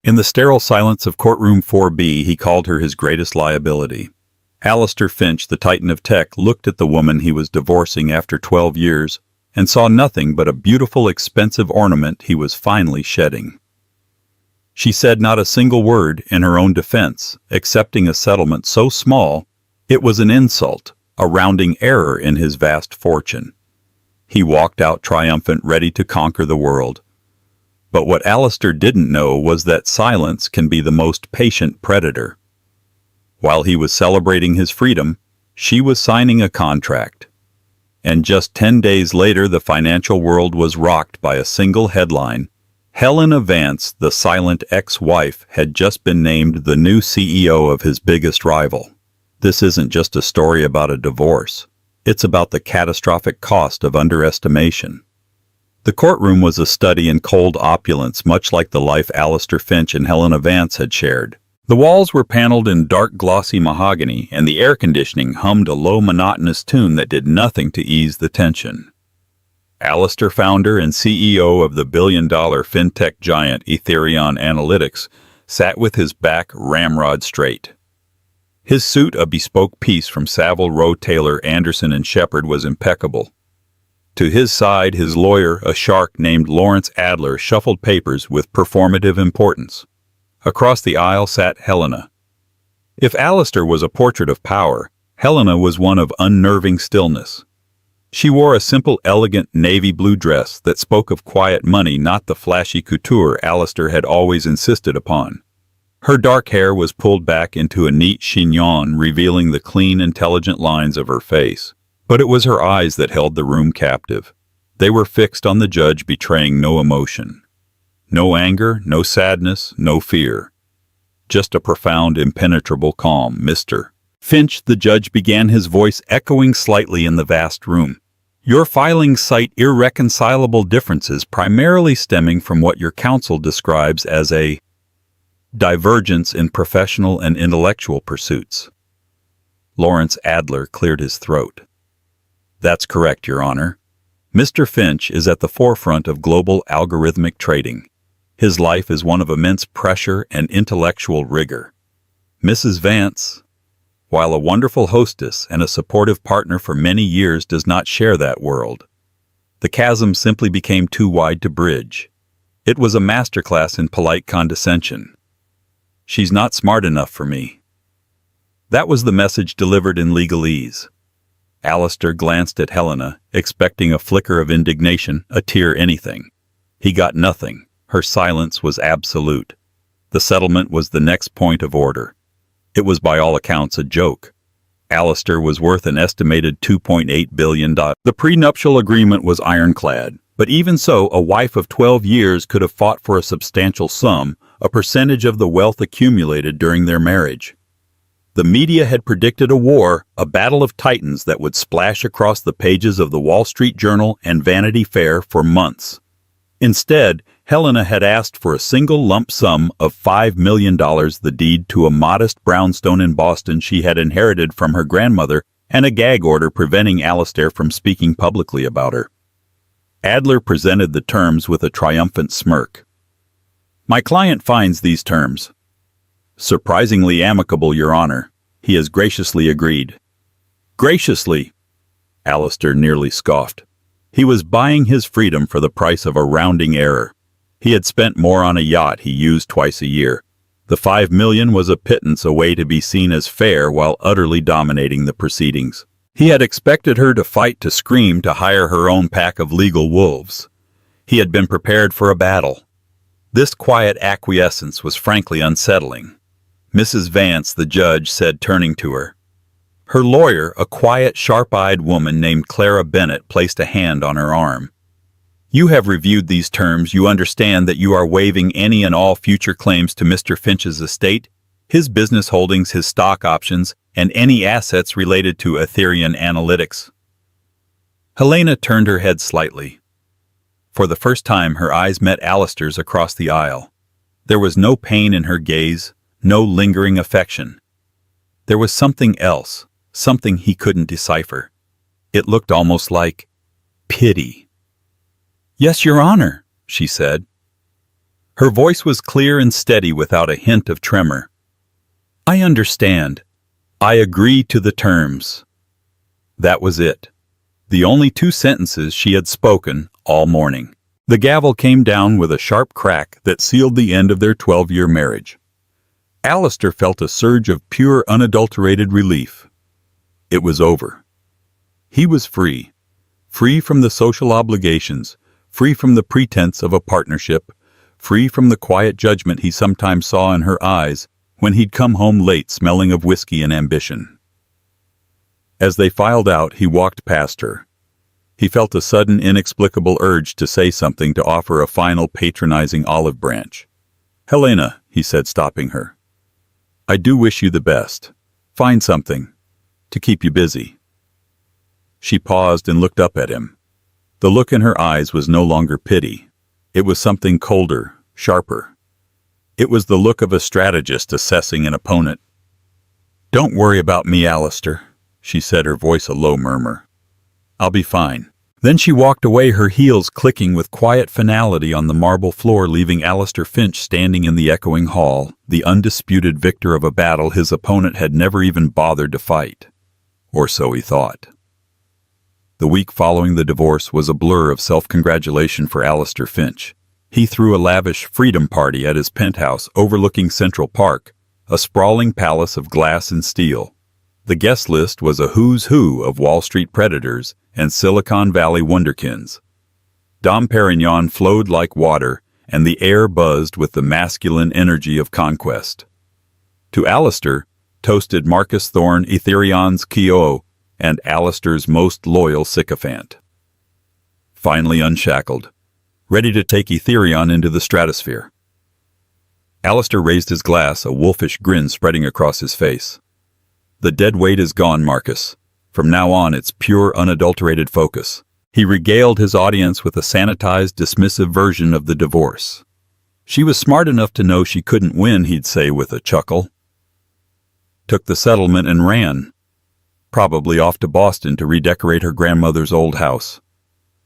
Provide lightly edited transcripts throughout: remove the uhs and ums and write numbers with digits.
In the sterile silence of courtroom 4B, he called her his greatest liability. Alistair Finch, the titan of tech, looked at the woman he was divorcing after 12 years and saw nothing but a beautiful, expensive ornament he was finally shedding. She said not a single word in her own defense, accepting a settlement so small it was an insult, a rounding error in his vast fortune. He walked out triumphant, ready to conquer the world. But what Alistair didn't know was that silence can be the most patient predator. While he was celebrating his freedom, she was signing a contract. And just 10 days later, the financial world was rocked by a single headline. Helena Vance, the silent ex-wife, had just been named the new CEO of his biggest rival. This isn't just a story about a divorce. It's about the catastrophic cost of underestimation. The courtroom was a study in cold opulence, much like the life Alistair Finch and Helena Vance had shared. The walls were paneled in dark, glossy mahogany, and the air conditioning hummed a low, monotonous tune that did nothing to ease the tension. Alistair, founder and CEO of the billion-dollar fintech giant Ethereum Analytics, sat with his back ramrod straight. His suit, a bespoke piece from Savile Row Taylor, Anderson & Shepherd, was impeccable. To his side, his lawyer, a shark named Lawrence Adler, shuffled papers with performative importance. Across the aisle sat Helena. If Alistair was a portrait of power, Helena was one of unnerving stillness. She wore a simple, elegant navy blue dress that spoke of quiet money, not the flashy couture Alistair had always insisted upon. Her dark hair was pulled back into a neat chignon, revealing the clean, intelligent lines of her face. But it was her eyes that held the room captive. They were fixed on the judge, betraying no emotion. No anger, no sadness, no fear. Just a profound, impenetrable calm. Mr. Finch, the judge began, his voice echoing slightly in the vast room. Your filings cite irreconcilable differences, primarily stemming from what your counsel describes as a divergence in professional and intellectual pursuits. Lawrence Adler cleared his throat. That's correct, Your Honor. Mr. Finch is at the forefront of global algorithmic trading. His life is one of immense pressure and intellectual rigor. Mrs. Vance, while a wonderful hostess and a supportive partner for many years, does not share that world. The chasm simply became too wide to bridge. It was a masterclass in polite condescension. She's not smart enough for me. That was the message delivered in legalese. Alistair glanced at Helena, expecting a flicker of indignation, a tear, anything. He got nothing. Her silence was absolute. The settlement was the next point of order. It was by all accounts a joke. Alistair was worth an estimated $2.8 billion. The prenuptial agreement was ironclad, but even so, a wife of 12 years could have fought for a substantial sum, a percentage of the wealth accumulated during their marriage. The media had predicted a war, a battle of titans that would splash across the pages of the Wall Street Journal and Vanity Fair for months. Instead, Helena had asked for a single lump sum of $5 million, the deed to a modest brownstone in Boston she had inherited from her grandmother, and a gag order preventing Alistair from speaking publicly about her. Adler presented the terms with a triumphant smirk. My client finds these terms surprisingly amicable, Your Honor. He has graciously agreed. Graciously? Alistair nearly scoffed. He was buying his freedom for the price of a rounding error. He had spent more on a yacht he used twice a year. The $5 million was a pittance, a way to be seen as fair while utterly dominating the proceedings. He had expected her to fight, to scream, to hire her own pack of legal wolves. He had been prepared for a battle. This quiet acquiescence was frankly unsettling. Mrs. Vance, the judge said, turning to her. Her lawyer, a quiet, sharp-eyed woman named Clara Bennett, placed a hand on her arm. You have reviewed these terms. You understand that you are waiving any and all future claims to Mr. Finch's estate, his business holdings, his stock options, and any assets related to Ethereum Analytics. Helena turned her head slightly. For the first time, her eyes met Alistair's across the aisle. There was no pain in her gaze, no lingering affection. There was something else, something he couldn't decipher. It looked almost like pity. Yes, Your Honor, she said. Her voice was clear and steady without a hint of tremor. "I understand. I agree to the terms." That was it. The only 2 sentences she had spoken all morning. The gavel came down with a sharp crack that sealed the end of their 12-year marriage. Alistair felt a surge of pure, unadulterated relief. It was over. He was free. Free from the social obligations, free from the pretense of a partnership, free from the quiet judgment he sometimes saw in her eyes when he'd come home late smelling of whiskey and ambition. As they filed out, he walked past her. He felt a sudden, inexplicable urge to say something, to offer a final patronizing olive branch. "Helena," he said, stopping her, "I do wish you the best. Find something to keep you busy." She paused and looked up at him. The look in her eyes was no longer pity. It was something colder, sharper. It was the look of a strategist assessing an opponent. "Don't worry about me, Alistair," she said, her voice a low murmur. "I'll be fine." Then she walked away, her heels clicking with quiet finality on the marble floor, leaving Alistair Finch standing in the echoing hall, the undisputed victor of a battle his opponent had never even bothered to fight. Or so he thought. The week following the divorce was a blur of self-congratulation for Alistair Finch. He threw a lavish freedom party at his penthouse overlooking Central Park, a sprawling palace of glass and steel. The guest list was a who's who of Wall Street predators and Silicon Valley wunderkinds. Dom Perignon flowed like water, and the air buzzed with the masculine energy of conquest. To Alistair, toasted Marcus Thorne, Ethereon's K.O., and Alistair's most loyal sycophant. Finally unshackled, ready to take Ethereon into the stratosphere. Alistair raised his glass, a wolfish grin spreading across his face. "The dead weight is gone, Marcus. From now on, it's pure, unadulterated focus." He regaled his audience with a sanitized, dismissive version of the divorce. "She was smart enough to know she couldn't win," he'd say with a chuckle. Took the settlement and ran. Probably off to Boston to redecorate her grandmother's old house.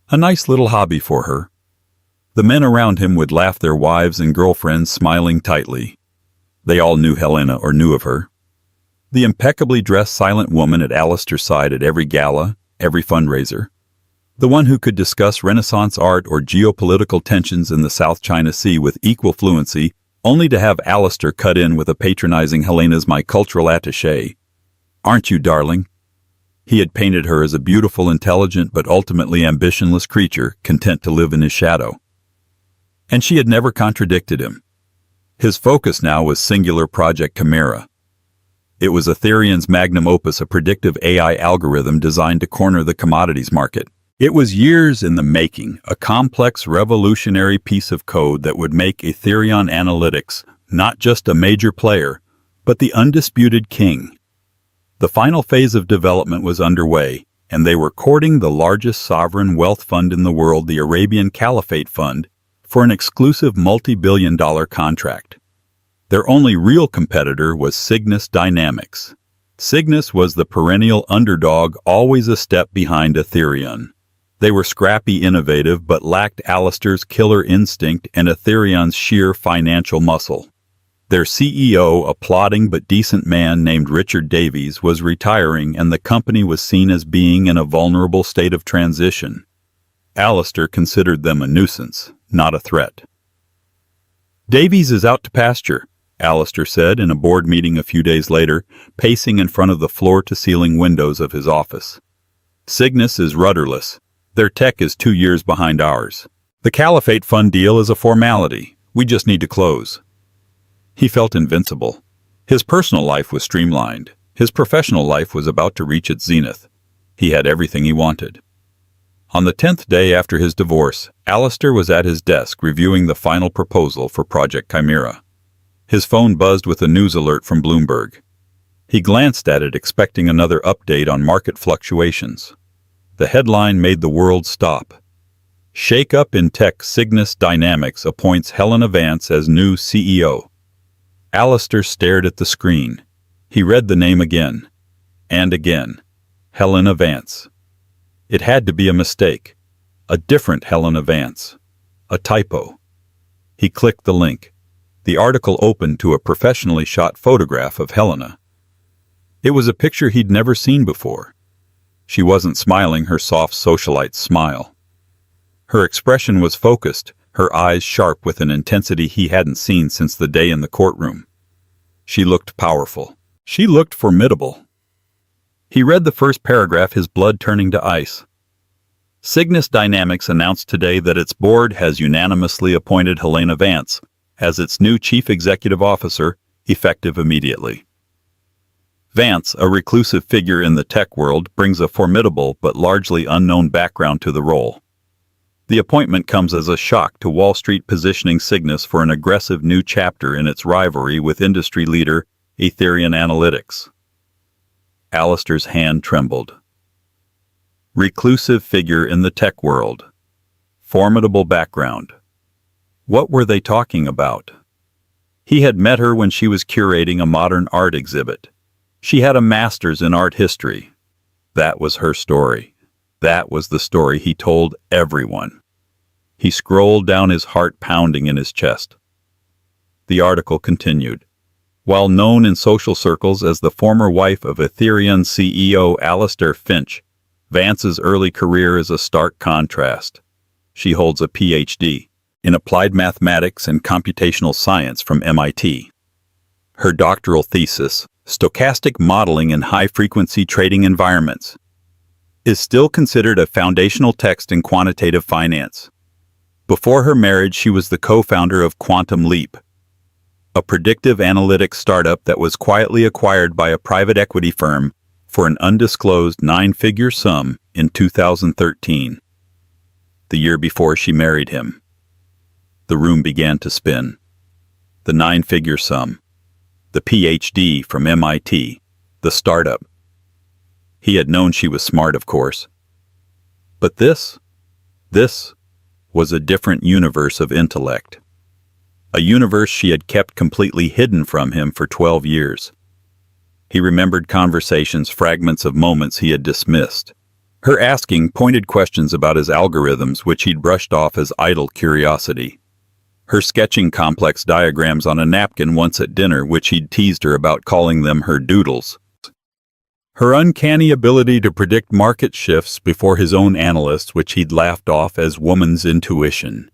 A nice little hobby for her. The men around him would laugh, their wives and girlfriends smiling tightly. They all knew Helena, or knew of her. The impeccably dressed silent woman at Alistair's side at every gala, every fundraiser. The one who could discuss Renaissance art or geopolitical tensions in the South China Sea with equal fluency, only to have Alistair cut in with a patronizing "Helena's my cultural attaché. Aren't you, darling?" He had painted her as a beautiful, intelligent, but ultimately ambitionless creature, content to live in his shadow. And she had never contradicted him. His focus now was singular Project Chimera. It was Ethereum's magnum opus, a predictive AI algorithm designed to corner the commodities market. It was years in the making, a complex, revolutionary piece of code that would make Ethereum Analytics not just a major player, but the undisputed king. The final phase of development was underway, and they were courting the largest sovereign wealth fund in the world, the Arabian Caliphate Fund, for an exclusive multi-billion-dollar contract. Their only real competitor was Cygnus Dynamics. Cygnus was the perennial underdog, always a step behind Ethereum. They were scrappy, innovative, but lacked Alistair's killer instinct and Ethereum's sheer financial muscle. Their CEO, a plodding but decent man named Richard Davies, was retiring, and the company was seen as being in a vulnerable state of transition. Alistair considered them a nuisance, not a threat. "Davies is out to pasture," Alistair said in a board meeting a few days later, pacing in front of the floor-to-ceiling windows of his office. "Cygnus is rudderless. Their tech is 2 years behind ours. The Caliphate Fund deal is a formality. We just need to close." He felt invincible. His personal life was streamlined. His professional life was about to reach its zenith. He had everything he wanted. On the 10th day after his divorce, Alistair was at his desk reviewing the final proposal for Project Chimera. His phone buzzed with a news alert from Bloomberg. He glanced at it, expecting another update on market fluctuations. The headline made the world stop. "Shake-up in tech, Cygnus Dynamics appoints Helena Vance as new CEO." Alistair stared at the screen. He read the name again. And again. Helena Vance. It had to be a mistake. A different Helena Vance. A typo. He clicked the link. The article opened to a professionally shot photograph of Helena. It was a picture he'd never seen before. She wasn't smiling her soft socialite smile. Her expression was focused, her eyes sharp with an intensity he hadn't seen since the day in the courtroom. She looked powerful. She looked formidable. He read the first paragraph, his blood turning to ice. Cygnus Dynamics announced today that its board has unanimously appointed Helena Vance as its new chief executive officer, effective immediately. Vance, a reclusive figure in the tech world, brings a formidable but largely unknown background to the role. The appointment comes as a shock to Wall Street, positioning Cygnus for an aggressive new chapter in its rivalry with industry leader Ethereum Analytics. Alistair's hand trembled. Reclusive figure in the tech world. Formidable background. What were they talking about? He had met her when she was curating a modern art exhibit. She had a master's in art history. That was her story. That was the story he told everyone. He scrolled down, his heart pounding in his chest. The article continued. While known in social circles as the former wife of Ethereum CEO Alistair Finch, Vance's early career is a stark contrast. She holds a Ph.D. in applied mathematics and computational science from MIT. Her doctoral thesis, Stochastic Modeling in High-Frequency Trading Environments, is still considered a foundational text in quantitative finance. Before her marriage, she was the co-founder of Quantum Leap, a predictive analytics startup that was quietly acquired by a private equity firm for an undisclosed 9-figure sum in 2013, the year before she married him. The room began to spin. The 9-figure sum, the Ph.D. from MIT, the startup. He had known she was smart, of course. But this was a different universe of intellect. A universe she had kept completely hidden from him for 12 years. He remembered conversations, fragments of moments he had dismissed. Her asking pointed questions about his algorithms, which he'd brushed off as idle curiosity. Her sketching complex diagrams on a napkin once at dinner, which he'd teased her about, calling them her doodles. Her uncanny ability to predict market shifts before his own analysts, which he'd laughed off as woman's intuition.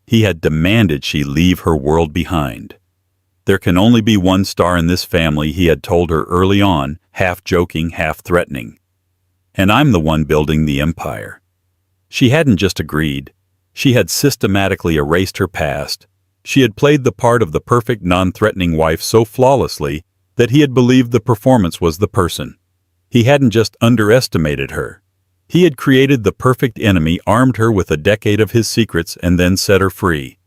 He had demanded she leave her world behind. There can only be one star in this family, he had told her early on, half joking, half threatening. And I'm the one building the empire. She hadn't just agreed. She had systematically erased her past. She had played the part of the perfect, non-threatening wife so flawlessly that he had believed the performance was the person. He hadn't just underestimated her. He had created the perfect enemy, armed her with a decade of his secrets, and then set her free.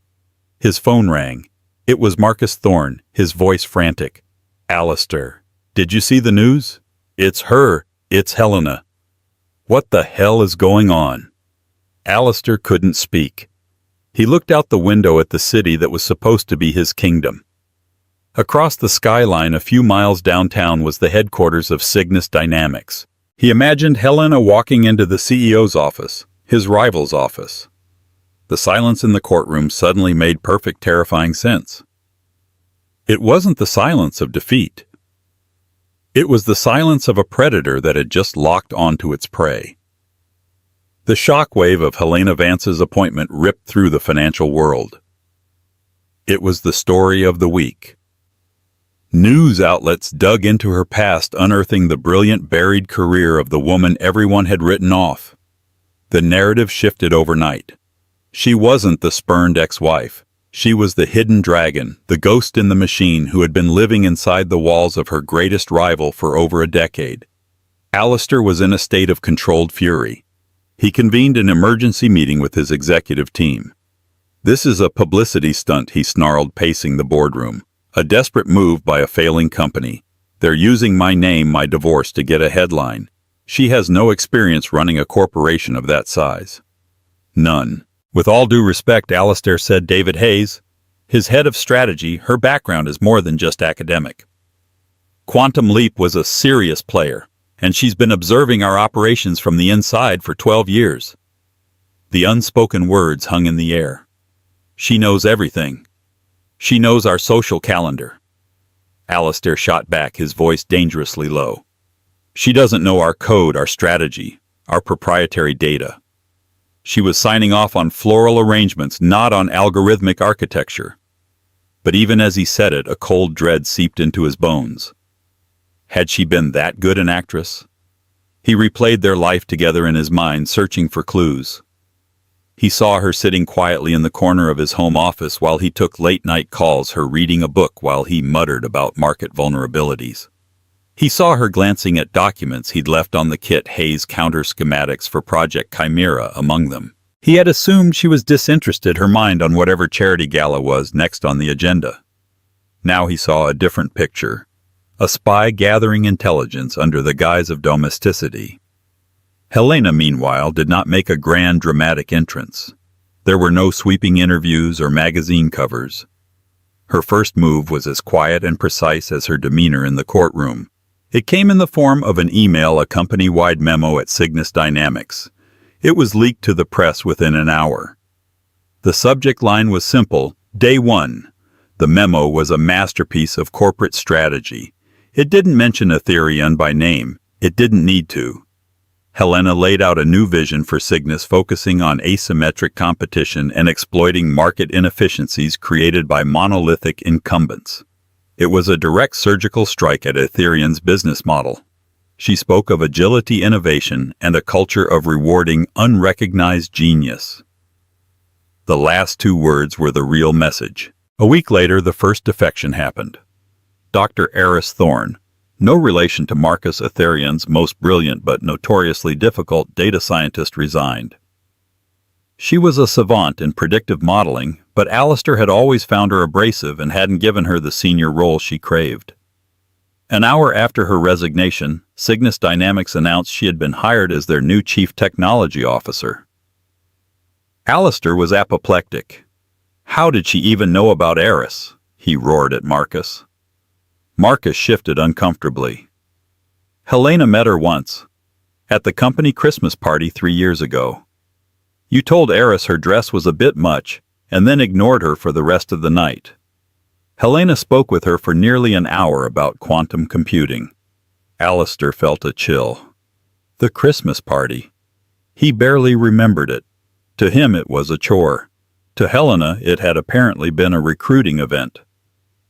His phone rang. It was Marcus Thorne, his voice frantic. Alistair, did you see the news? It's her. It's Helena. What the hell is going on? Alistair couldn't speak. He looked out the window at the city that was supposed to be his kingdom. Across the skyline, a few miles downtown, was the headquarters of Cygnus Dynamics. He imagined Helena walking into the CEO's office, his rival's office. The silence in the courtroom suddenly made perfect, terrifying sense. It wasn't the silence of defeat. It was the silence of a predator that had just locked onto its prey. The shockwave of Helena Vance's appointment ripped through the financial world. It was the story of the week. News outlets dug into her past, unearthing the brilliant, buried career of the woman everyone had written off. The narrative shifted overnight. She wasn't the spurned ex-wife. She was the hidden dragon, the ghost in the machine who had been living inside the walls of her greatest rival for over a decade. Alistair was in a state of controlled fury. He convened an emergency meeting with his executive team. "This is a publicity stunt," he snarled, pacing the boardroom. "A desperate move by a failing company. They're using my name, my divorce, to get a headline. She has no experience running a corporation of that size." "None." "With all due respect," Alistair said, "David Hayes, his head of strategy, her background is more than just academic. Quantum Leap was a serious player, and she's been observing our operations from the inside for 12 years. The unspoken words hung in the air. She knows everything. She knows our social calendar. Alistair shot back, his voice dangerously low. She doesn't know our code, our strategy, our proprietary data. She was signing off on floral arrangements, not on algorithmic architecture. But even as he said it, a cold dread seeped into his bones. Had she been that good an actress? He replayed their life together in his mind, searching for clues. He saw her sitting quietly in the corner of his home office while he took late-night calls, her reading a book while he muttered about market vulnerabilities. He saw her glancing at documents he'd left on the kit, Hayes counter schematics for Project Chimera among them. He had assumed she was disinterested, her mind on whatever charity gala was next on the agenda. Now he saw a different picture, a spy gathering intelligence under the guise of domesticity. Helena, meanwhile, did not make a grand dramatic entrance. There were no sweeping interviews or magazine covers. Her first move was as quiet and precise as her demeanor in the courtroom. It came in the form of an email, a company-wide memo at Cygnus Dynamics. It was leaked to the press within an hour. The subject line was simple: Day 1. The memo was a masterpiece of corporate strategy. It didn't mention Ethereum by name. It didn't need to. Helena laid out a new vision for Cygnus, focusing on asymmetric competition and exploiting market inefficiencies created by monolithic incumbents. It was a direct surgical strike at Ethereum's business model. She spoke of agility, innovation, and a culture of rewarding unrecognized genius. The last two words were the real message. A week later, the first defection happened. Dr. Eris Thorne, no relation to Marcus Ethereum's most brilliant but notoriously difficult data scientist, resigned. She was a savant in predictive modeling, but Alistair had always found her abrasive and hadn't given her the senior role she craved. An hour after her resignation, Cygnus Dynamics announced she had been hired as their new chief technology officer. Alistair was apoplectic. How did she even know about Eris? He roared at Marcus. Marcus shifted uncomfortably. Helena met her once, at the company Christmas party 3 years ago. You told Eris her dress was a bit much, and then ignored her for the rest of the night. Helena spoke with her for nearly an hour about quantum computing. Alistair felt a chill. The Christmas party. He barely remembered it. To him it was a chore. To Helena it had apparently been a recruiting event.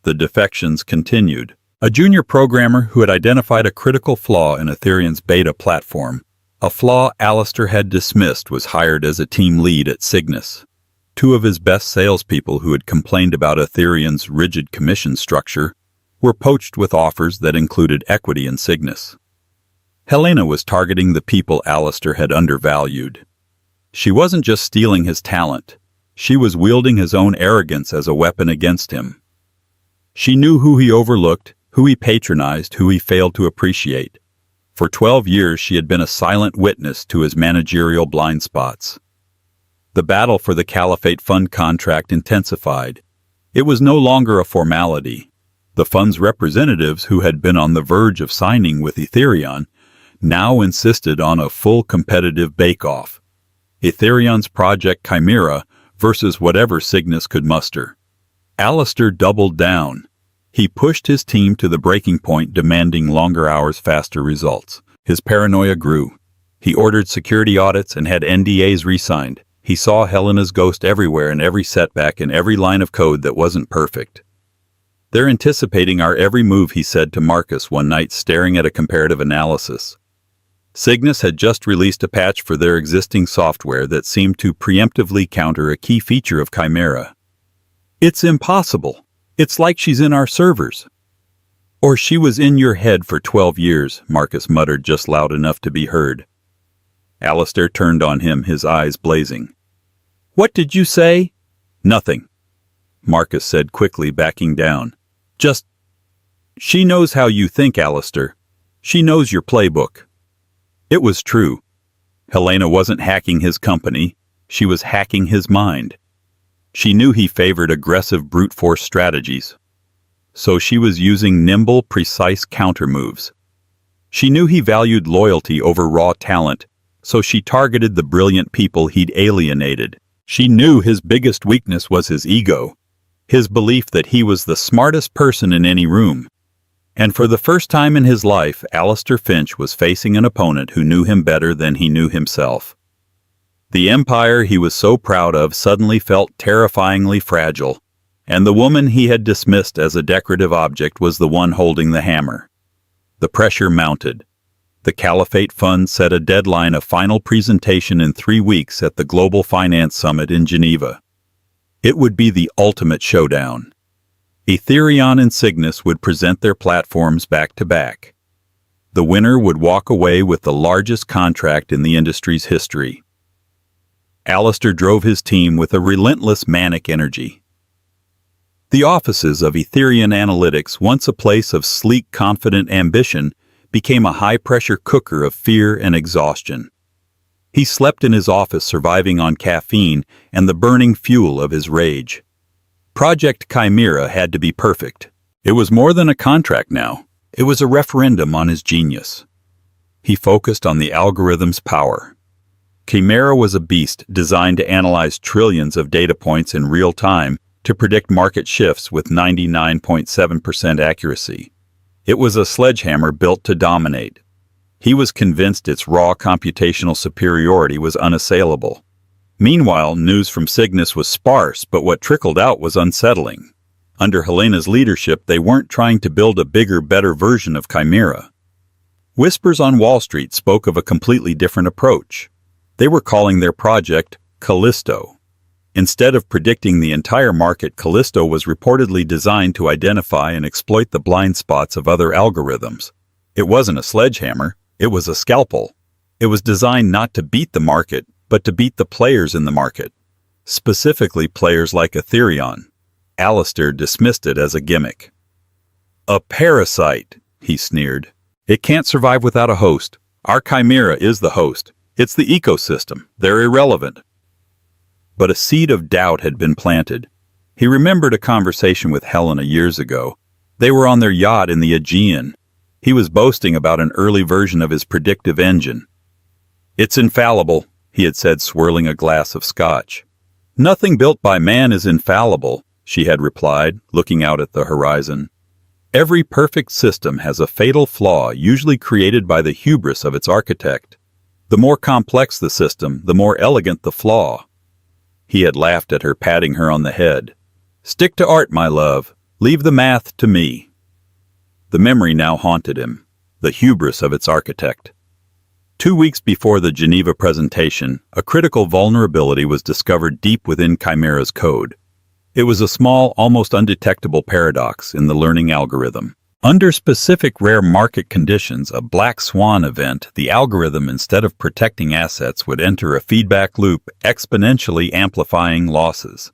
The defections continued. A junior programmer who had identified a critical flaw in Ethereum's beta platform, a flaw Alistair had dismissed, was hired as a team lead at Cygnus. Two of his best salespeople, who had complained about Ethereum's rigid commission structure, were poached with offers that included equity in Cygnus. Helena was targeting the people Alistair had undervalued. She wasn't just stealing his talent. She was wielding his own arrogance as a weapon against him. She knew who he overlooked, who he patronized, who he failed to appreciate. For 12 years she had been a silent witness to his managerial blind spots. The battle for the Caliphate Fund contract intensified. It was no longer a formality. The fund's representatives, who had been on the verge of signing with Ethereum, now insisted on a full competitive bake-off. Ethereum's Project Chimera versus whatever Cygnus could muster. Alistair doubled down. He pushed his team to the breaking point, demanding longer hours, faster results. His paranoia grew. He ordered security audits and had NDAs re-signed. He saw Helena's ghost everywhere, in every setback, in every line of code that wasn't perfect. They're anticipating our every move, he said to Marcus one night, staring at a comparative analysis. Cygnus had just released a patch for their existing software that seemed to preemptively counter a key feature of Chimera. It's impossible. It's like she's in our servers. Or she was in your head for 12 years, Marcus muttered just loud enough to be heard. Alistair turned on him, his eyes blazing. What did you say? Nothing, Marcus said quickly, backing down. Just, she knows how you think, Alistair. She knows your playbook. It was true. Helena wasn't hacking his company. She was hacking his mind. She knew he favored aggressive brute force strategies. So she was using nimble, precise counter-moves. She knew he valued loyalty over raw talent, so she targeted the brilliant people he'd alienated. She knew his biggest weakness was his ego, his belief that he was the smartest person in any room. And for the first time in his life, Alistair Finch was facing an opponent who knew him better than he knew himself. The empire he was so proud of suddenly felt terrifyingly fragile, and the woman he had dismissed as a decorative object was the one holding the hammer. The pressure mounted. The Caliphate Fund set a deadline of final presentation in 3 weeks at the Global Finance Summit in Geneva. It would be the ultimate showdown. Ethereum and Cygnus would present their platforms back to back. The winner would walk away with the largest contract in the industry's history. Alistair drove his team with a relentless manic energy. The offices of Ethereum Analytics, once a place of sleek, confident ambition, became a high-pressure cooker of fear and exhaustion. He slept in his office, surviving on caffeine and the burning fuel of his rage. Project Chimera had to be perfect. It was more than a contract now. It was a referendum on his genius. He focused on the algorithm's power. Chimera was a beast designed to analyze trillions of data points in real time to predict market shifts with 99.7% accuracy. It was a sledgehammer built to dominate. He was convinced its raw computational superiority was unassailable. Meanwhile, news from Cygnus was sparse, but what trickled out was unsettling. Under Helena's leadership, they weren't trying to build a bigger, better version of Chimera. Whispers on Wall Street spoke of a completely different approach. They were calling their project Callisto. Instead of predicting the entire market, Callisto was reportedly designed to identify and exploit the blind spots of other algorithms. It wasn't a sledgehammer, it was a scalpel. It was designed not to beat the market, but to beat the players in the market. Specifically players like Ethereum. Alistair dismissed it as a gimmick. "A parasite," he sneered. "It can't survive without a host. Our Chimera is the host. It's the ecosystem. They're irrelevant." But a seed of doubt had been planted. He remembered a conversation with Helena years ago. They were on their yacht in the Aegean. He was boasting about an early version of his predictive engine. "It's infallible," he had said, swirling a glass of scotch. "Nothing built by man is infallible," she had replied, looking out at the horizon. "Every perfect system has a fatal flaw, usually created by the hubris of its architect. The more complex the system, the more elegant the flaw." He had laughed at her, patting her on the head. "Stick to art, my love. Leave the math to me." The memory now haunted him, the hubris of its architect. 2 weeks before the Geneva presentation, a critical vulnerability was discovered deep within Chimera's code. It was a small, almost undetectable paradox in the learning algorithm. Under specific rare market conditions, a black swan event, the algorithm, instead of protecting assets, would enter a feedback loop, exponentially amplifying losses.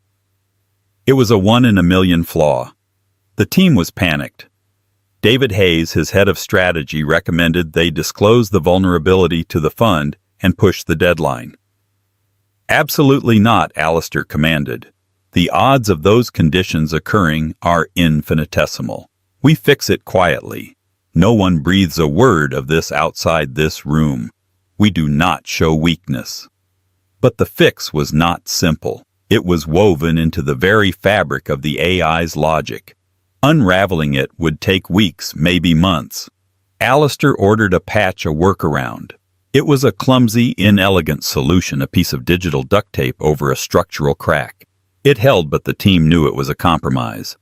It was a 1 in a million flaw. The team was panicked. David Hayes, his head of strategy, recommended they disclose the vulnerability to the fund and push the deadline. "Absolutely not," Alistair commanded. "The odds of those conditions occurring are infinitesimal. We fix it quietly. No one breathes a word of this outside this room. We do not show weakness." But the fix was not simple. It was woven into the very fabric of the AI's logic. Unraveling it would take weeks, maybe months. Alistair ordered a patch, a workaround. It was a clumsy, inelegant solution, a piece of digital duct tape over a structural crack. It held, but the team knew it was a compromise.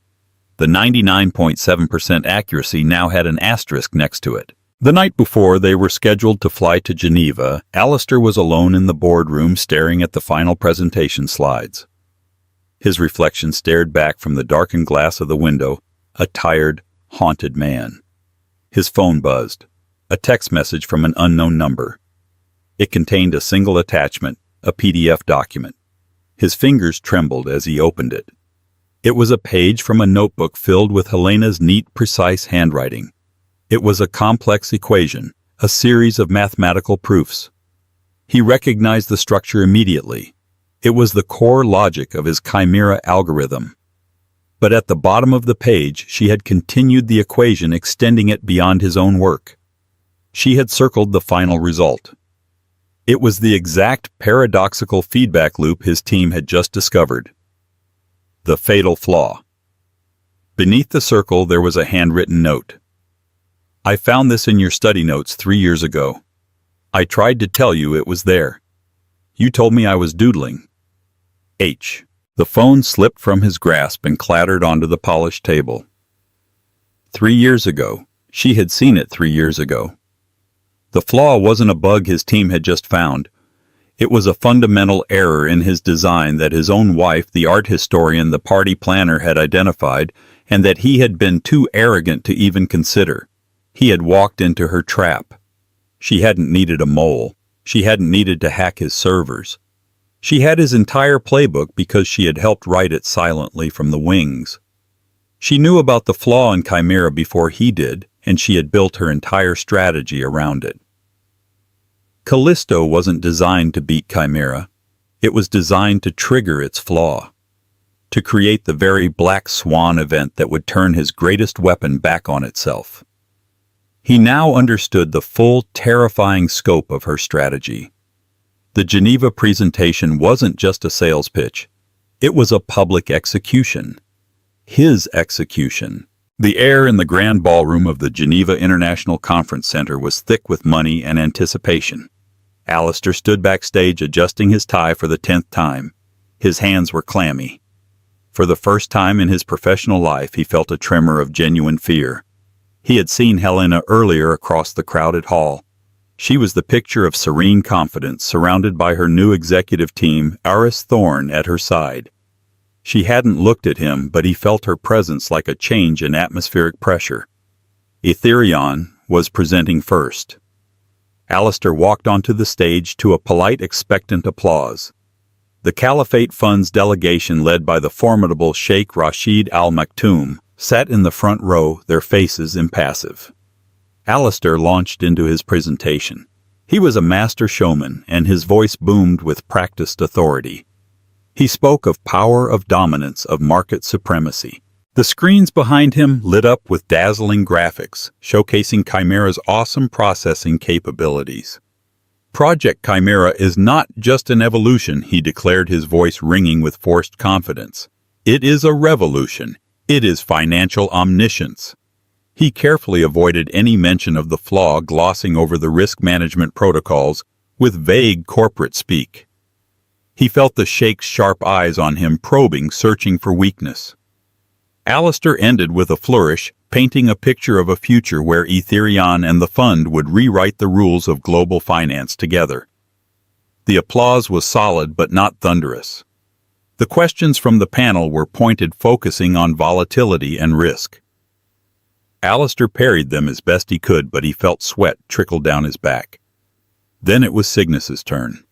The 99.7% accuracy now had an asterisk next to it. The night before they were scheduled to fly to Geneva, Alistair was alone in the boardroom staring at the final presentation slides. His reflection stared back from the darkened glass of the window, a tired, haunted man. His phone buzzed. A text message from an unknown number. It contained a single attachment, a PDF document. His fingers trembled as he opened it. It was a page from a notebook filled with Helena's neat, precise handwriting. It was a complex equation, a series of mathematical proofs. He recognized the structure immediately. It was the core logic of his Chimera algorithm. But at the bottom of the page, she had continued the equation, extending it beyond his own work. She had circled the final result. It was the exact paradoxical feedback loop his team had just discovered. The fatal flaw. Beneath the circle there was a handwritten note. I found this in your study notes 3 years ago. I tried to tell you it was there. You told me I was doodling. H. The phone slipped from his grasp and clattered onto the polished table. 3 years ago. She had seen it 3 years ago. The flaw wasn't a bug his team had just found. It was a fundamental error in his design that his own wife, the art historian, the party planner, had identified, and that he had been too arrogant to even consider. He had walked into her trap. She hadn't needed a mole. She hadn't needed to hack his servers. She had his entire playbook because she had helped write it silently from the wings. She knew about the flaw in Chimera before he did, and she had built her entire strategy around it. Callisto wasn't designed to beat Chimera. It was designed to trigger its flaw, to create the very black swan event that would turn his greatest weapon back on itself. He now understood the full, terrifying scope of her strategy. The Geneva presentation wasn't just a sales pitch. It was a public execution. His execution. The air in the grand ballroom of the Geneva International Conference Center was thick with money and anticipation. Alistair stood backstage adjusting his tie for the 10th time. His hands were clammy. For the first time in his professional life, he felt a tremor of genuine fear. He had seen Helena earlier across the crowded hall. She was the picture of serene confidence, surrounded by her new executive team, Aris Thorne, at her side. She hadn't looked at him, but he felt her presence like a change in atmospheric pressure. Etherion was presenting first. Alistair walked onto the stage to a polite, expectant applause. The Caliphate Fund's delegation, led by the formidable Sheikh Rashid Al Maktoum, sat in the front row, their faces impassive. Alistair launched into his presentation. He was a master showman, and his voice boomed with practiced authority. He spoke of power, of dominance, of market supremacy. The screens behind him lit up with dazzling graphics, showcasing Chimera's awesome processing capabilities. Project Chimera is not just an evolution, he declared, his voice ringing with forced confidence. It is a revolution. It is financial omniscience. He carefully avoided any mention of the flaw, glossing over the risk management protocols with vague corporate speak. He felt the Sheikh's sharp eyes on him, probing, searching for weakness. Alistair ended with a flourish, painting a picture of a future where Etherion and the fund would rewrite the rules of global finance together. The applause was solid but not thunderous. The questions from the panel were pointed, focusing on volatility and risk. Alistair parried them as best he could, but he felt sweat trickle down his back. Then it was Cygnus's turn.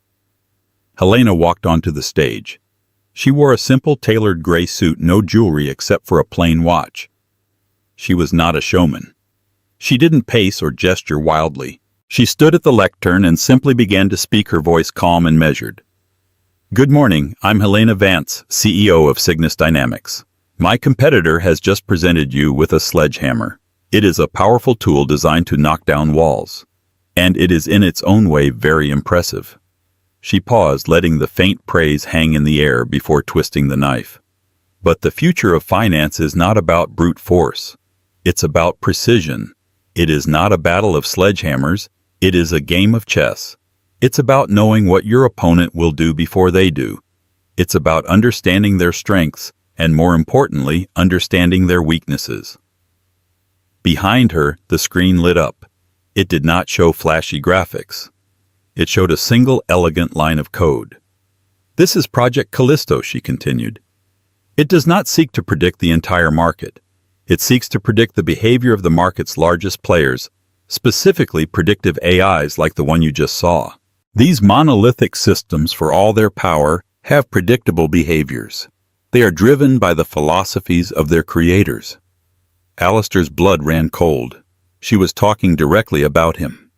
Helena walked onto the stage. She wore a simple tailored gray suit, no jewelry except for a plain watch. She was not a showman. She didn't pace or gesture wildly. She stood at the lectern and simply began to speak, her voice calm and measured. Good morning, I'm Helena Vance, CEO of Cygnus Dynamics. My competitor has just presented you with a sledgehammer. It is a powerful tool designed to knock down walls. And it is in its own way very impressive. She paused, letting the faint praise hang in the air before twisting the knife. But the future of finance is not about brute force. It's about precision. It is not a battle of sledgehammers. It is a game of chess. It's about knowing what your opponent will do before they do. It's about understanding their strengths and, more importantly, understanding their weaknesses. Behind her, the screen lit up. It did not show flashy graphics. It showed a single elegant line of code. This is Project Callisto, she continued. It does not seek to predict the entire market. It seeks to predict the behavior of the market's largest players, specifically predictive AIs like the one you just saw. These monolithic systems, for all their power, have predictable behaviors. They are driven by the philosophies of their creators. Alistair's blood ran cold. She was talking directly about him.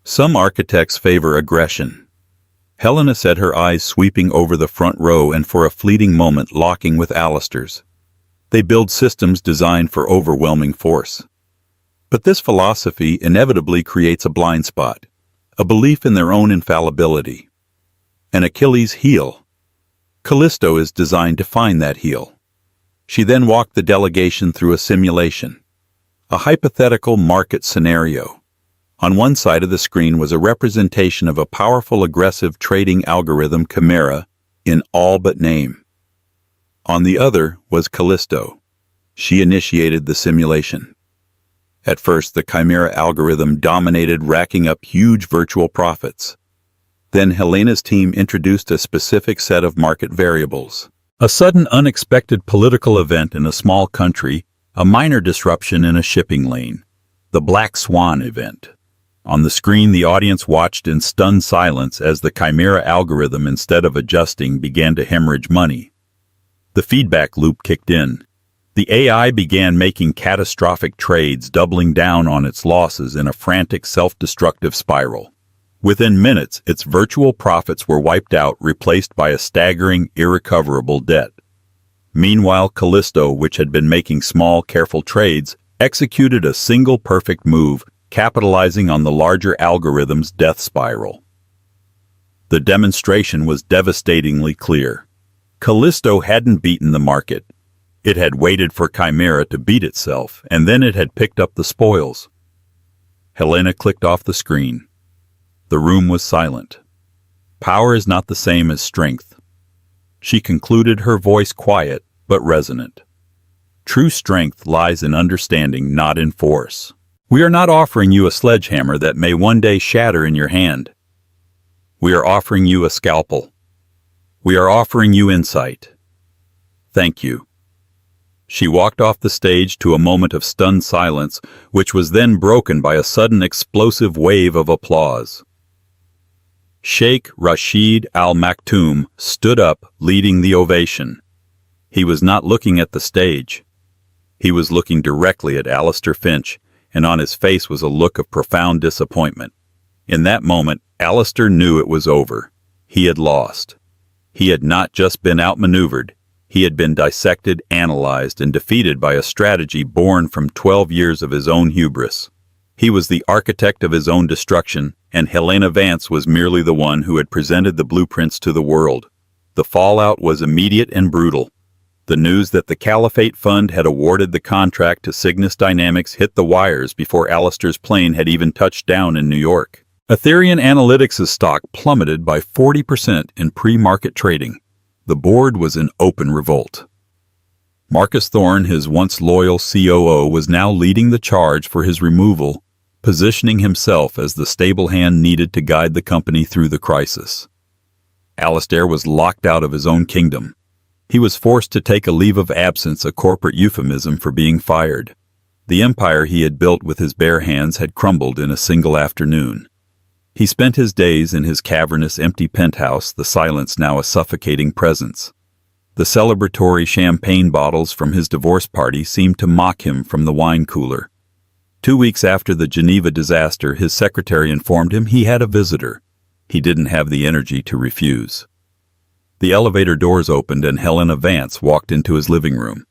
Some architects favor aggression. Helena said, her eyes sweeping over the front row and for a fleeting moment locking with Alistair's. They build systems designed for overwhelming force. But this philosophy inevitably creates a blind spot, a belief in their own infallibility. An Achilles heel. Callisto is designed to find that heel. She then walked the delegation through a simulation, a hypothetical market scenario. On one side of the screen was a representation of a powerful aggressive trading algorithm chimera in all but name. On the other was Callisto. She initiated the simulation. At first, the chimera algorithm dominated, racking up huge virtual profits. Then Helena's team introduced a specific set of market variables. A sudden unexpected political event in a small country, a minor disruption in a shipping lane, the Black Swan event. On the screen, the audience watched in stunned silence as the chimera algorithm, instead of adjusting, began to hemorrhage money. The feedback loop kicked in. The AI began making catastrophic trades, doubling down on its losses in a frantic self-destructive spiral. Within minutes, its virtual profits were wiped out, replaced by a staggering, irrecoverable debt. Meanwhile, Callisto, which had been making small, careful trades, executed a single perfect move, capitalizing on the larger algorithm's death spiral. The demonstration was devastatingly clear. Callisto hadn't beaten the market. It had waited for Chimera to beat itself, and then it had picked up the spoils. Helena clicked off the screen. The room was silent. Power is not the same as strength. She concluded, her voice quiet but resonant. True strength lies in understanding, not in force. We are not offering you a sledgehammer that may one day shatter in your hand. We are offering you a scalpel. We are offering you insight. Thank you. She walked off the stage to a moment of stunned silence, which was then broken by a sudden explosive wave of applause. Sheikh Rashid Al Maktoum stood up, leading the ovation. He was not looking at the stage. He was looking directly at Alistair Finch, and on his face was a look of profound disappointment. In that moment, Alistair knew it was over. He had lost. He had not just been outmaneuvered. He had been dissected, analyzed, and defeated by a strategy born from 12 years of his own hubris. He was the architect of his own destruction, and Helena Vance was merely the one who had presented the blueprints to the world. The fallout was immediate and brutal. The news that the Caliphate Fund had awarded the contract to Cygnus Dynamics hit the wires before Alistair's plane had even touched down in New York. Aetherian Analytics' stock plummeted by 40% in pre-market trading. The board was in open revolt. Marcus Thorne, his once loyal COO, was now leading the charge for his removal, positioning himself as the stable hand needed to guide the company through the crisis. Alistair was locked out of his own kingdom. He was forced to take a leave of absence, a corporate euphemism for being fired. The empire he had built with his bare hands had crumbled in a single afternoon. He spent his days in his cavernous, empty penthouse, the silence now a suffocating presence. The celebratory champagne bottles from his divorce party seemed to mock him from the wine cooler. 2 weeks after the Geneva disaster, his secretary informed him he had a visitor. He didn't have the energy to refuse. The elevator doors opened and Helena Vance walked into his living room.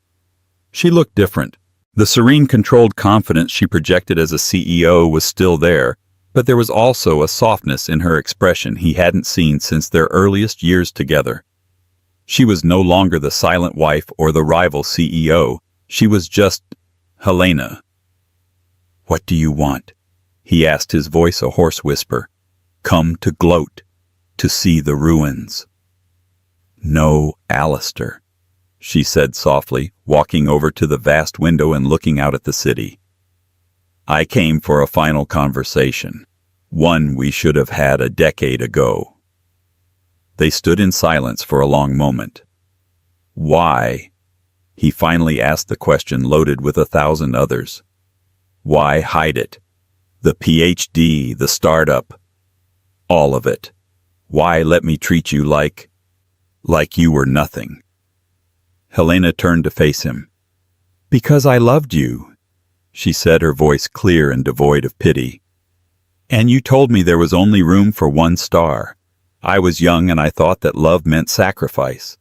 She looked different. The serene, controlled confidence she projected as a CEO was still there, but there was also a softness in her expression he hadn't seen since their earliest years together. She was no longer the silent wife or the rival CEO. She was just Helena. "What do you want?" he asked, his voice a hoarse whisper. "Come to gloat, to see the ruins." "No, Alistair," she said softly, walking over to the vast window and looking out at the city. "I came for a final conversation, one we should have had a decade ago." They stood in silence for a long moment. "Why?" He finally asked the question loaded with 1,000 others. "Why hide it? The PhD, the startup, all of it. Why let me treat you like you were nothing?" Helena turned to face him. "Because I loved you," she said, her voice clear and devoid of pity. "And you told me there was only room for one star. I was young and I thought that love meant sacrifice.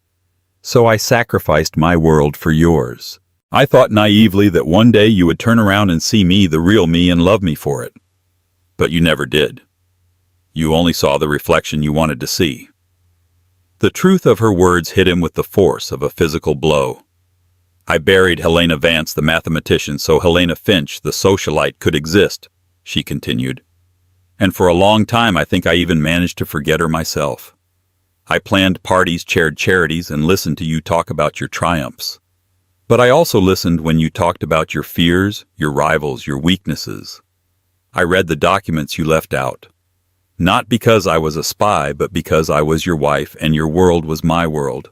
So I sacrificed my world for yours. I thought naively that one day you would turn around and see me, the real me, and love me for it. But you never did. You only saw the reflection you wanted to see. The truth of her words hit him with the force of a physical blow. I buried Helena Vance, the mathematician, so Helena Finch, the socialite, could exist, she continued. And for a long time I think I even managed to forget her myself. I planned parties, chaired charities, and listened to you talk about your triumphs. But I also listened when you talked about your fears, your rivals, your weaknesses. I read the documents you left out. Not because I was a spy, but because I was your wife and your world was my world.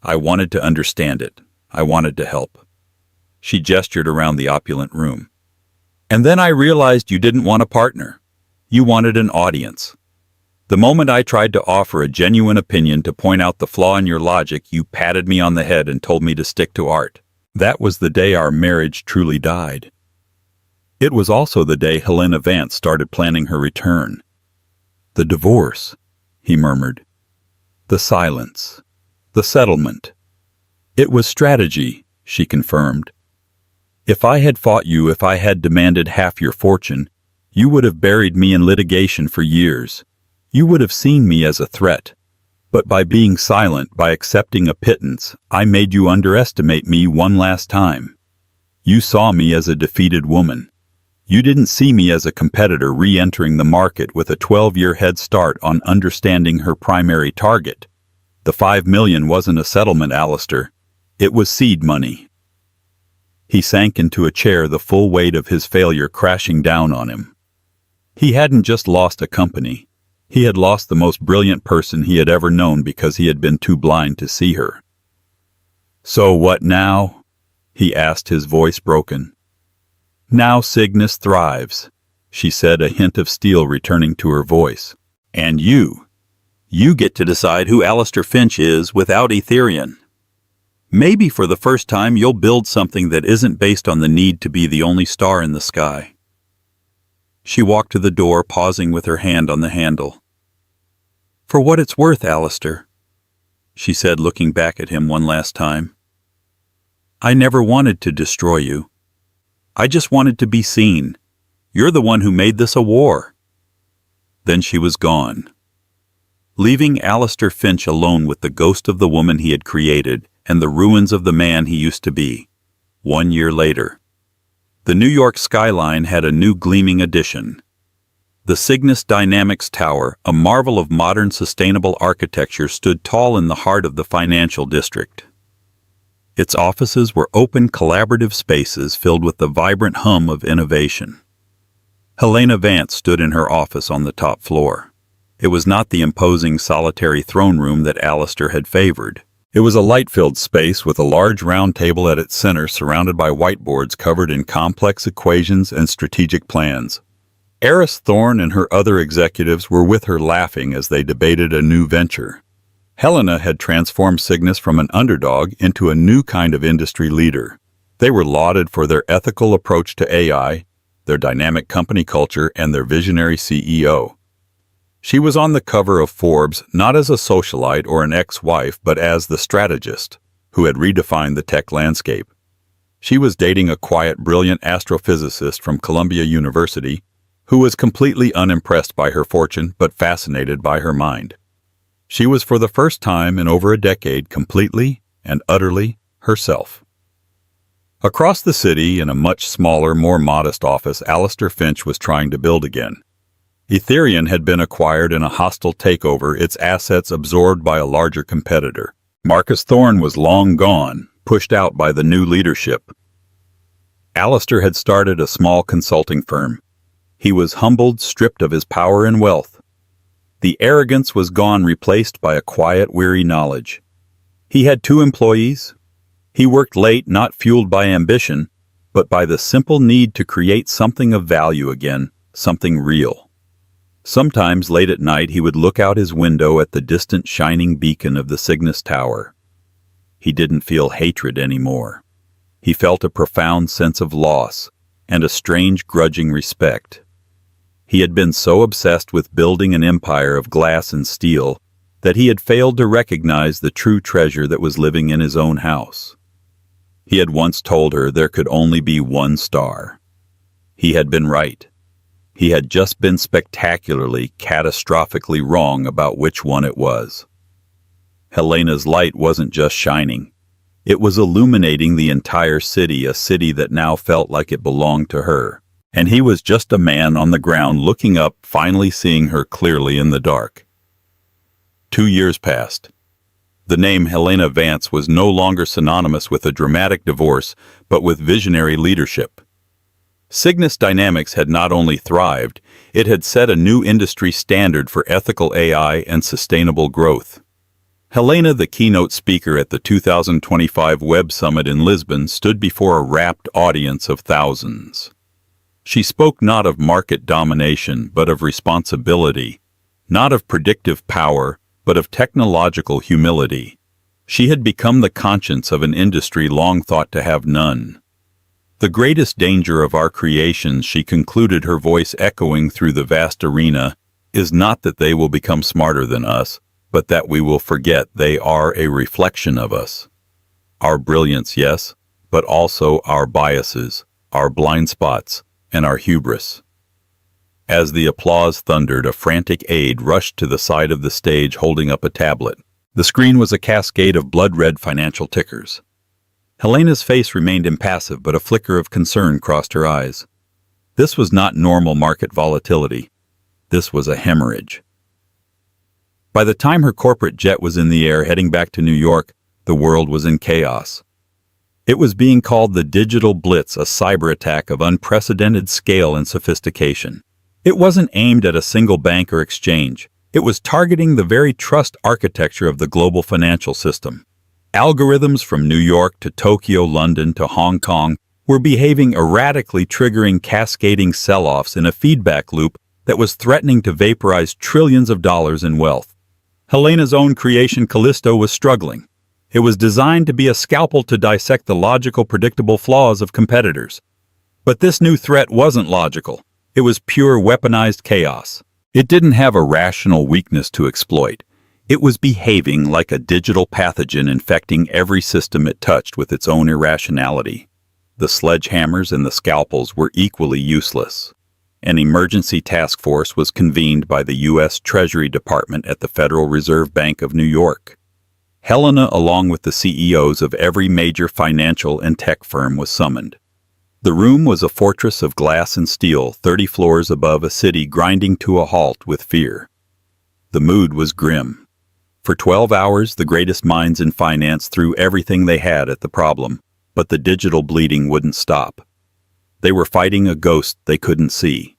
I wanted to understand it. I wanted to help. She gestured around the opulent room. And then I realized you didn't want a partner. You wanted an audience. The moment I tried to offer a genuine opinion to point out the flaw in your logic, you patted me on the head and told me to stick to art. That was the day our marriage truly died. It was also the day Helena Vance started planning her return. The divorce, he murmured. The silence. The settlement. It was strategy, she confirmed. If I had fought you, if I had demanded half your fortune, you would have buried me in litigation for years. You would have seen me as a threat. But by being silent, by accepting a pittance, I made you underestimate me one last time. You saw me as a defeated woman. You didn't see me as a competitor re-entering the market with a 12-year head start on understanding her primary target. The $5 million wasn't a settlement, Alistair. It was seed money. He sank into a chair, the full weight of his failure crashing down on him. He hadn't just lost a company. He had lost the most brilliant person he had ever known because he had been too blind to see her. So what now? He asked, his voice broken. Now Cygnus thrives, she said, a hint of steel returning to her voice. And you get to decide who Alistair Finch is without Etherian. Maybe for the first time you'll build something that isn't based on the need to be the only star in the sky. She walked to the door, pausing with her hand on the handle. For what it's worth, Alistair, she said, looking back at him one last time. I never wanted to destroy you. I just wanted to be seen. You're the one who made this a war. Then she was gone, leaving Alistair Finch alone with the ghost of the woman he had created and the ruins of the man he used to be. 1 year later, the New York skyline had a new gleaming addition. The Cygnus Dynamics Tower, a marvel of modern sustainable architecture, stood tall in the heart of the financial district. Its offices were open, collaborative spaces filled with the vibrant hum of innovation. Helena Vance stood in her office on the top floor. It was not the imposing solitary throne room that Alistair had favored. It was a light-filled space with a large round table at its center surrounded by whiteboards covered in complex equations and strategic plans. Eris Thorne and her other executives were with her, laughing as they debated a new venture. Helena had transformed Cygnus from an underdog into a new kind of industry leader. They were lauded for their ethical approach to AI, their dynamic company culture, and their visionary CEO. She was on the cover of Forbes not as a socialite or an ex-wife, but as the strategist who had redefined the tech landscape. She was dating a quiet, brilliant astrophysicist from Columbia University who was completely unimpressed by her fortune but fascinated by her mind. She was for the first time in over a decade completely and utterly herself. Across the city, in a much smaller, more modest office, Alistair Finch was trying to build again. Etherian had been acquired in a hostile takeover, its assets absorbed by a larger competitor. Marcus Thorne was long gone, pushed out by the new leadership. Alistair had started a small consulting firm. He was humbled, stripped of his power and wealth. The arrogance was gone, replaced by a quiet, weary knowledge. He had 2 employees. He worked late, not fueled by ambition, but by the simple need to create something of value again, something real. Sometimes late at night he would look out his window at the distant shining beacon of the Cygnus Tower. He didn't feel hatred anymore. He felt a profound sense of loss and a strange grudging respect. He had been so obsessed with building an empire of glass and steel that he had failed to recognize the true treasure that was living in his own house. He had once told her there could only be one star. He had been right. He had just been spectacularly, catastrophically wrong about which one it was. Helena's light wasn't just shining. It was illuminating the entire city, a city that now felt like it belonged to her. And he was just a man on the ground looking up, finally seeing her clearly in the dark. 2 years passed. The name Helena Vance was no longer synonymous with a dramatic divorce, but with visionary leadership. Cygnus Dynamics had not only thrived, it had set a new industry standard for ethical AI and sustainable growth. Helena, the keynote speaker at the 2025 Web Summit in Lisbon, stood before a rapt audience of thousands. She spoke not of market domination, but of responsibility, not of predictive power, but of technological humility. She had become the conscience of an industry long thought to have none. The greatest danger of our creations, she concluded, her voice echoing through the vast arena, is not that they will become smarter than us, but that we will forget they are a reflection of us. Our brilliance, yes, but also our biases, our blind spots, and our hubris. As the applause thundered, a frantic aide rushed to the side of the stage holding up a tablet. The screen was a cascade of blood-red financial tickers. Helena's face remained impassive, but a flicker of concern crossed her eyes. This was not normal market volatility. This was a hemorrhage. By the time her corporate jet was in the air heading back to New York, the world was in chaos. It was being called the Digital Blitz, a cyber attack of unprecedented scale and sophistication. It wasn't aimed at a single bank or exchange. It was targeting the very trust architecture of the global financial system. Algorithms from New York to Tokyo, London to Hong Kong were behaving erratically, triggering cascading sell-offs in a feedback loop that was threatening to vaporize trillions of dollars in wealth. Helena's own creation, Callisto, was struggling. It was designed to be a scalpel to dissect the logical, predictable flaws of competitors. But this new threat wasn't logical. It was pure weaponized chaos. It didn't have a rational weakness to exploit. It was behaving like a digital pathogen, infecting every system it touched with its own irrationality. The sledgehammers and the scalpels were equally useless. An emergency task force was convened by the U.S. Treasury Department at the Federal Reserve Bank of New York. Helena, along with the CEOs of every major financial and tech firm, was summoned. The room was a fortress of glass and steel, 30 floors above a city grinding to a halt with fear. The mood was grim. For 12 hours, the greatest minds in finance threw everything they had at the problem, but the digital bleeding wouldn't stop. They were fighting a ghost they couldn't see.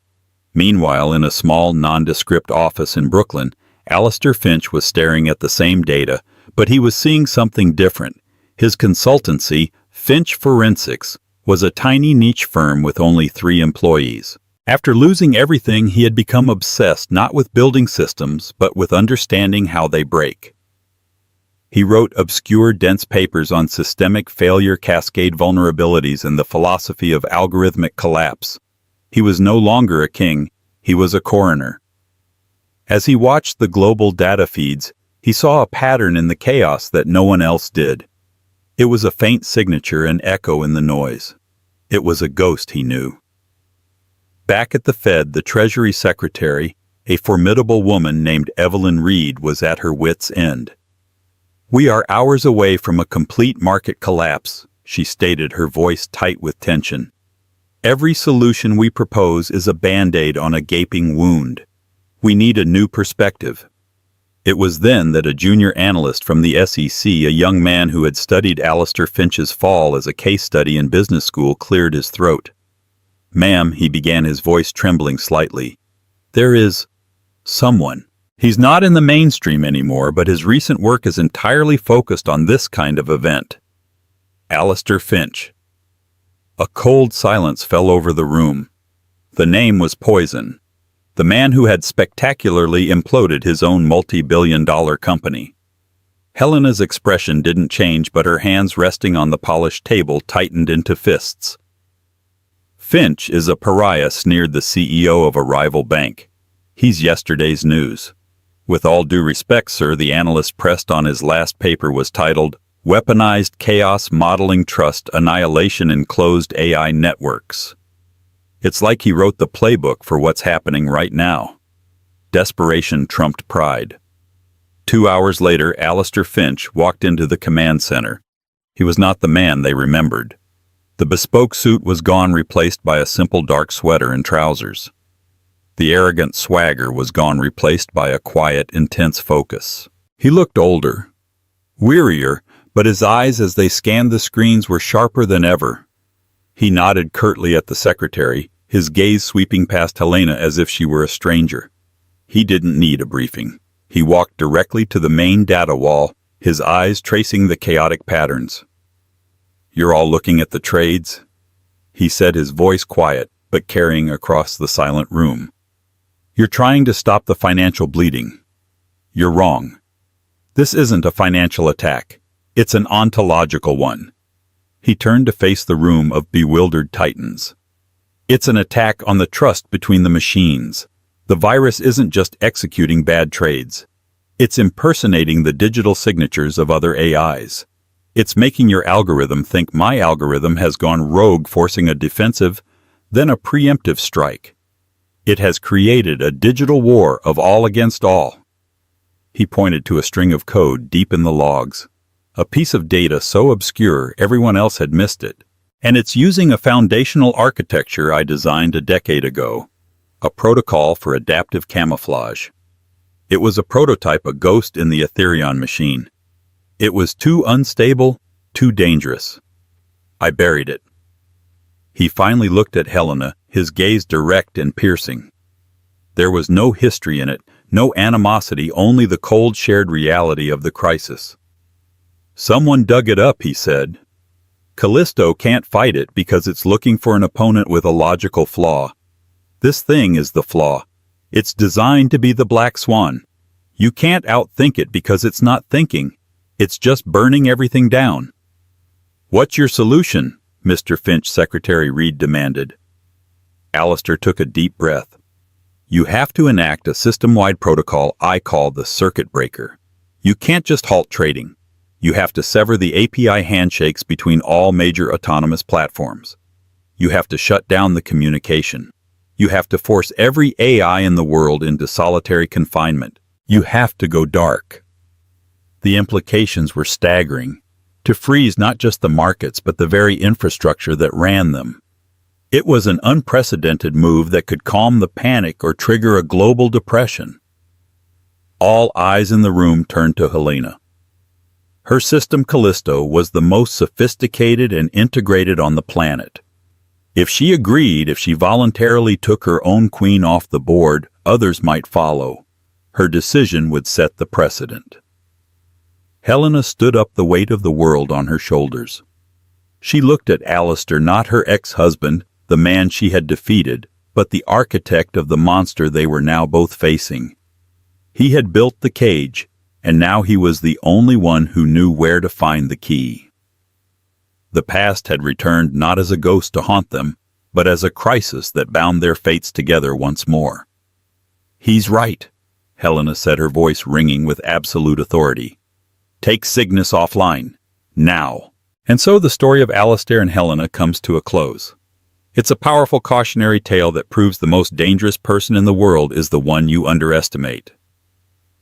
Meanwhile, in a small, nondescript office in Brooklyn, Alistair Finch was staring at the same data, but he was seeing something different. His consultancy, Finch Forensics, was a tiny niche firm with only 3 employees. After losing everything, he had become obsessed not with building systems, but with understanding how they break. He wrote obscure, dense papers on systemic failure, cascade vulnerabilities, and the philosophy of algorithmic collapse. He was no longer a king, he was a coroner. As he watched the global data feeds, he saw a pattern in the chaos that no one else did. It was a faint signature, an echo in the noise. It was a ghost, he knew. Back at the Fed, the Treasury Secretary, a formidable woman named Evelyn Reed, was at her wits' end. "We are hours away from a complete market collapse," she stated, her voice tight with tension. "Every solution we propose is a Band-Aid on a gaping wound. We need a new perspective." It was then that a junior analyst from the SEC, a young man who had studied Alistair Finch's fall as a case study in business school, cleared his throat. "Ma'am," he began, his voice trembling slightly, "there is someone. He's not in the mainstream anymore, but his recent work is entirely focused on this kind of event. Alistair Finch." A cold silence fell over the room. The name was poison. The man who had spectacularly imploded his own multi-billion-dollar company. Helena's expression didn't change, but her hands resting on the polished table tightened into fists. "Finch is a pariah," sneered the CEO of a rival bank. "He's yesterday's news." "With all due respect, sir," the analyst pressed on. His last paper was titled, "Weaponized Chaos Modeling Trust Annihilation in Closed AI Networks." It's like he wrote the playbook for what's happening right now. Desperation trumped pride. 2 hours later, Alistair Finch walked into the command center. He was not the man they remembered. The bespoke suit was gone, replaced by a simple dark sweater and trousers. The arrogant swagger was gone, replaced by a quiet, intense focus. He looked older, wearier, but his eyes as they scanned the screens were sharper than ever. He nodded curtly at the secretary, his gaze sweeping past Helena as if she were a stranger. He didn't need a briefing. He walked directly to the main data wall, his eyes tracing the chaotic patterns. "You're all looking at the trades?" he said, his voice quiet, but carrying across the silent room. "You're trying to stop the financial bleeding. You're wrong. This isn't a financial attack. It's an ontological one." He turned to face the room of bewildered titans. "It's an attack on the trust between the machines. The virus isn't just executing bad trades. It's impersonating the digital signatures of other AIs. It's making your algorithm think my algorithm has gone rogue, forcing a defensive, then a preemptive strike. It has created a digital war of all against all." He pointed to a string of code deep in the logs, a piece of data so obscure everyone else had missed it. "And it's using a foundational architecture I designed a decade ago, a protocol for adaptive camouflage. It was a prototype, a ghost in the Ethereum machine. It was too unstable, too dangerous. I buried it." He finally looked at Helena, his gaze direct and piercing. There was no history in it, no animosity, only the cold shared reality of the crisis. "Someone dug it up," he said. "Callisto can't fight it because it's looking for an opponent with a logical flaw. This thing is the flaw. It's designed to be the black swan. You can't outthink it because it's not thinking. It's just burning everything down." "What's your solution?" Mr. Finch, Secretary Reed demanded. Alistair took a deep breath. "You have to enact a system-wide protocol I call the circuit breaker. You can't just halt trading. You have to sever the API handshakes between all major autonomous platforms. You have to shut down the communication. You have to force every AI in the world into solitary confinement. You have to go dark." The implications were staggering. To freeze not just the markets but the very infrastructure that ran them. It was an unprecedented move that could calm the panic or trigger a global depression. All eyes in the room turned to Helena. Her system, Callisto, was the most sophisticated and integrated on the planet. If she agreed, if she voluntarily took her own queen off the board, others might follow. Her decision would set the precedent. Helena stood up, the weight of the world on her shoulders. She looked at Alistair, not her ex-husband, the man she had defeated, but the architect of the monster they were now both facing. He had built the cage, and now he was the only one who knew where to find the key. The past had returned not as a ghost to haunt them, but as a crisis that bound their fates together once more. "He's right," Helena said, her voice ringing with absolute authority. "Take Cygnus offline. Now." And so the story of Alistair and Helena comes to a close. It's a powerful cautionary tale that proves the most dangerous person in the world is the one you underestimate.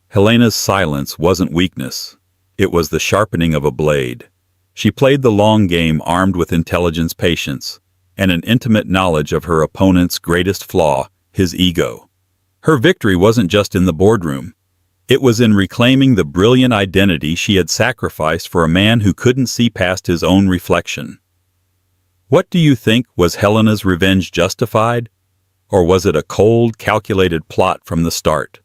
Helena's silence wasn't weakness. It was the sharpening of a blade. She played the long game, armed with intelligence, patience, and an intimate knowledge of her opponent's greatest flaw, his ego. Her victory wasn't just in the boardroom. It was in reclaiming the brilliant identity she had sacrificed for a man who couldn't see past his own reflection. What do you think? Was Helena's revenge justified? Or was it a cold, calculated plot from the start?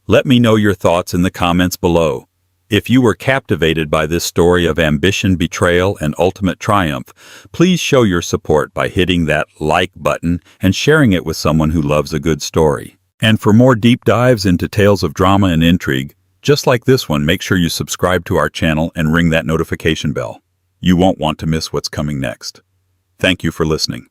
Let me know your thoughts in the comments below. If you were captivated by this story of ambition, betrayal, and ultimate triumph, please show your support by hitting that like button and sharing it with someone who loves a good story. And for more deep dives into tales of drama and intrigue, just like this one, make sure you subscribe to our channel and ring that notification bell. You won't want to miss what's coming next. Thank you for listening.